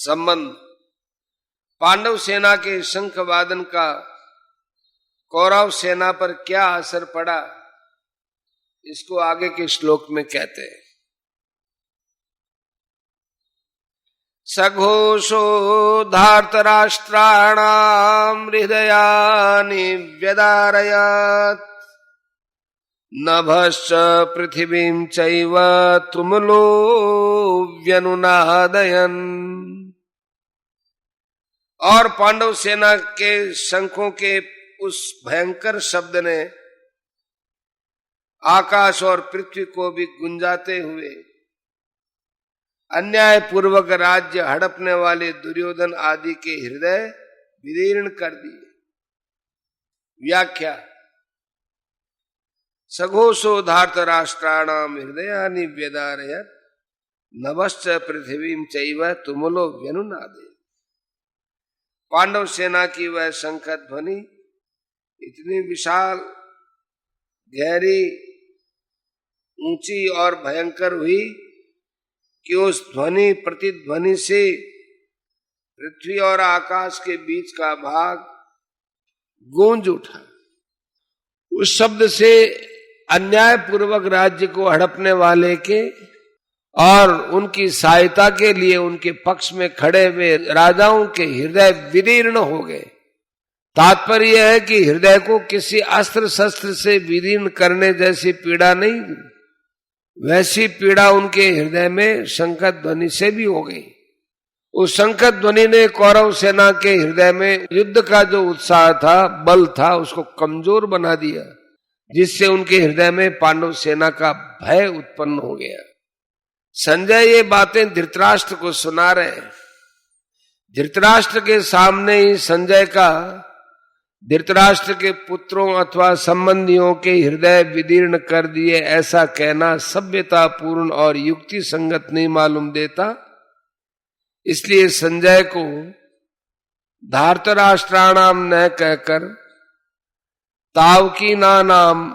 संबंध, पांडव सेना के शंख वादन का कौरव सेना पर क्या असर पड़ा, इसको आगे के श्लोक में कहते हैं। सघोषो धार्तराष्ट्राणां हृदयानि व्यदारयत् नभश्च पृथिवीं चैव तुमुलो व्यनुनादयन्। और पांडव सेना के शंखों के उस भयंकर शब्द ने आकाश और पृथ्वी को भी गुंजाते हुए अन्याय पूर्वक राज्य हड़पने वाले दुर्योधन आदि के हृदय विदीर्ण कर दिए। व्याख्या, सघोषो धार्तराष्ट्राणाम हृदयानि व्यदारयत् नभश्च पृथ्वीं चैव तुमुलो व्यनुनादयत्। पांडव सेना की वह शंख ध्वनि इतनी विशाल, गहरी, ऊंची और भयंकर हुई कि उस ध्वनि प्रतिध्वनि से पृथ्वी और आकाश के बीच का भाग गूंज उठा। उस शब्द से अन्याय पूर्वक राज्य को हड़पने वाले के और उनकी सहायता के लिए उनके पक्ष में खड़े हुए राजाओं के हृदय विदीर्ण हो गए। तात्पर्य है कि हृदय को किसी अस्त्र शस्त्र से विदीर्ण करने जैसी पीड़ा नहीं, वैसी पीड़ा उनके हृदय में शंख ध्वनि से भी हो गई। उस शंख ध्वनि ने कौरव सेना के हृदय में युद्ध का जो उत्साह था, बल था, उसको कमजोर बना दिया, जिससे उनके हृदय में पांडव सेना का भय उत्पन्न हो गया। संजय ये बातें धृतराष्ट्र को सुना रहे। धृतराष्ट्र के सामने ही संजय का धृतराष्ट्र के पुत्रों अथवा संबंधियों के हृदय विदीर्ण कर दिए ऐसा कहना सभ्यतापूर्ण और युक्ति संगत नहीं मालूम देता। इसलिए संजय को धार्तराष्ट्राणाम न कहकर तावकीना नाम,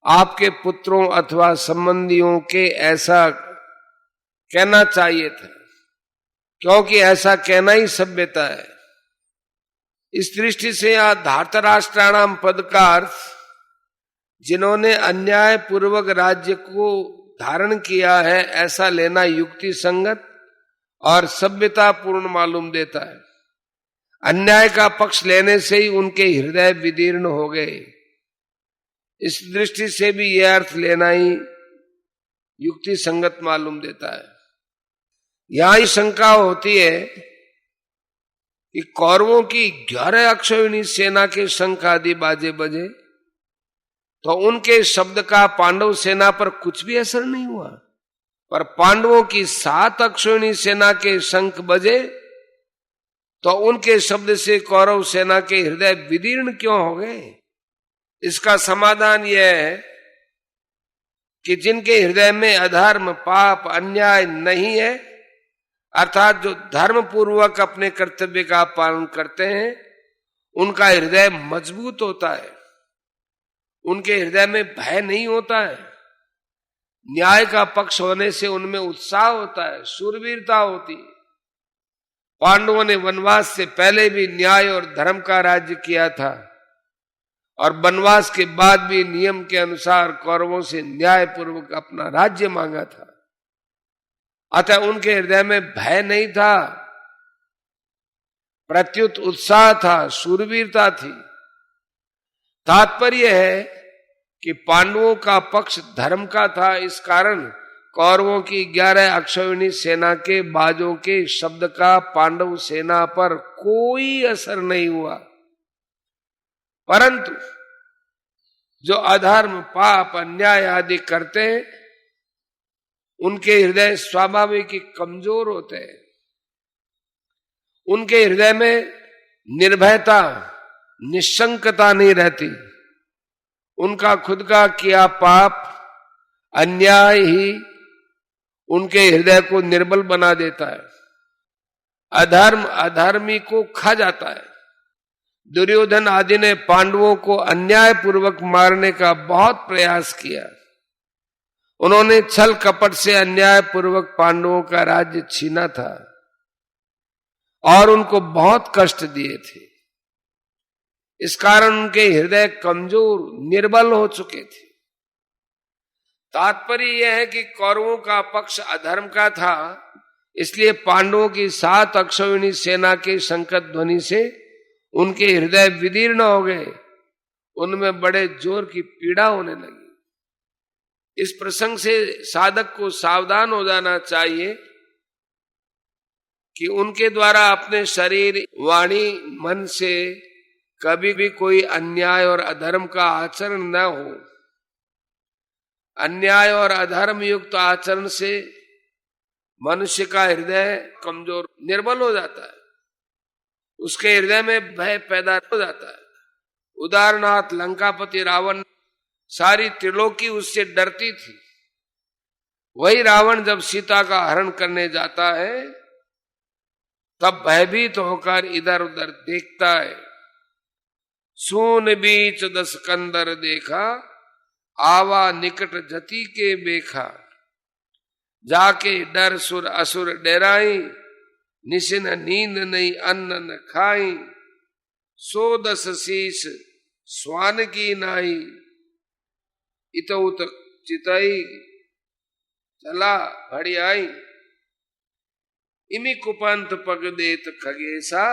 आपके पुत्रों अथवा संबंधियों के, ऐसा कहना चाहिए था, क्योंकि ऐसा कहना ही सभ्यता है। इस दृष्टि से यहां धार्तराष्ट्राणाम पद का अर्थ जिन्होंने अन्याय पूर्वक राज्य को धारण किया है ऐसा लेना युक्ति संगत और सभ्यतापूर्ण मालूम देता है। अन्याय का पक्ष लेने से ही उनके हृदय विदीर्ण हो गए। इस दृष्टि से भी यह अर्थ लेना ही युक्ति संगत मालूम देता है। यहां ही शंका होती है कि कौरवों की 11 अक्षौहिणी सेना के शंख आदि बाजे बजे तो उनके शब्द का पांडव सेना पर कुछ भी असर नहीं हुआ, पर पांडवों की 7 अक्षौहिणी सेना के शंख बजे तो उनके शब्द से कौरव सेना के हृदय विदीर्ण क्यों हो गए? इसका समाधान यह है कि जिनके हृदय में अधर्म, पाप, अन्याय नहीं है, अर्थात जो धर्म पूर्वक अपने कर्तव्य का पालन करते हैं, उनका हृदय मजबूत होता है, उनके हृदय में भय नहीं होता है, न्याय का पक्ष होने से उनमें उत्साह होता है, शूरवीरता होती है। पांडवों ने वनवास से पहले भी न्याय और धर्म का राज्य किया था और वनवास के बाद भी नियम के अनुसार कौरवों से न्याय पूर्वक अपना राज्य मांगा था। अतः उनके हृदय में भय नहीं था, प्रत्युत उत्साह था, शूरवीरता थी। तात्पर्य है कि पांडवों का पक्ष धर्म का था, इस कारण कौरवों की 11 अक्षौहिणी सेना के बाजों के शब्द का पांडव सेना पर कोई असर नहीं हुआ। परंतु जो अधर्म, पाप, अन्याय आदि करते हैं उनके हृदय स्वाभाविक ही कमजोर होते हैं। उनके हृदय में निर्भयता, निशंकता नहीं रहती। उनका खुद का किया पाप, अन्याय ही उनके हृदय को निर्बल बना देता है। अधर्म अधर्मी को खा जाता है। दुर्योधन आदि ने पांडवों को अन्याय पूर्वक मारने का बहुत प्रयास किया। उन्होंने छल कपट से अन्याय पूर्वक पांडवों का राज्य छीना था। और उनको बहुत कष्ट दिए थे। इस कारण उनके हृदय कमजोर निर्बल हो चुके थे। तात्पर्य यह है कि कौरवों का पक्ष अधर्म का था, इसलिए पांडवों की 7 अक्षौहिणी सेना के संकट ध्वनि से उनके हृदय विदीर्ण हो गए, उनमें बड़े जोर की पीड़ा होने लगी। इस प्रसंग से साधक को सावधान हो जाना चाहिए कि उनके द्वारा अपने शरीर, वाणी, मन से कभी भी कोई अन्याय और अधर्म का आचरण न हो। अन्याय और अधर्म युक्त आचरण से मनुष्य का हृदय कमजोर, निर्बल हो जाता है, उसके हृदय में भय पैदा हो जाता है। उदाहरणार्थ लंकापति रावण, सारी त्रिलोकी उससे डरती थी। वही रावण जब सीता का हरण करने जाता है तब भयभीत होकर इधर उधर देखता है। सून बीच 10 कंदर देखा, आवा निकट जति के बेखा, जाके डर सुर असुर डेराई, निशिन नींद नहीं अन्न न खाई, 110 शीश स्वान की नाई, इतउत चितई चला भड़ी आई, इमी कुपंथ पग देत खगेसा,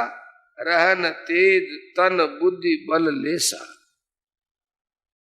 रहन तेज तन बुद्धि बल लेसा।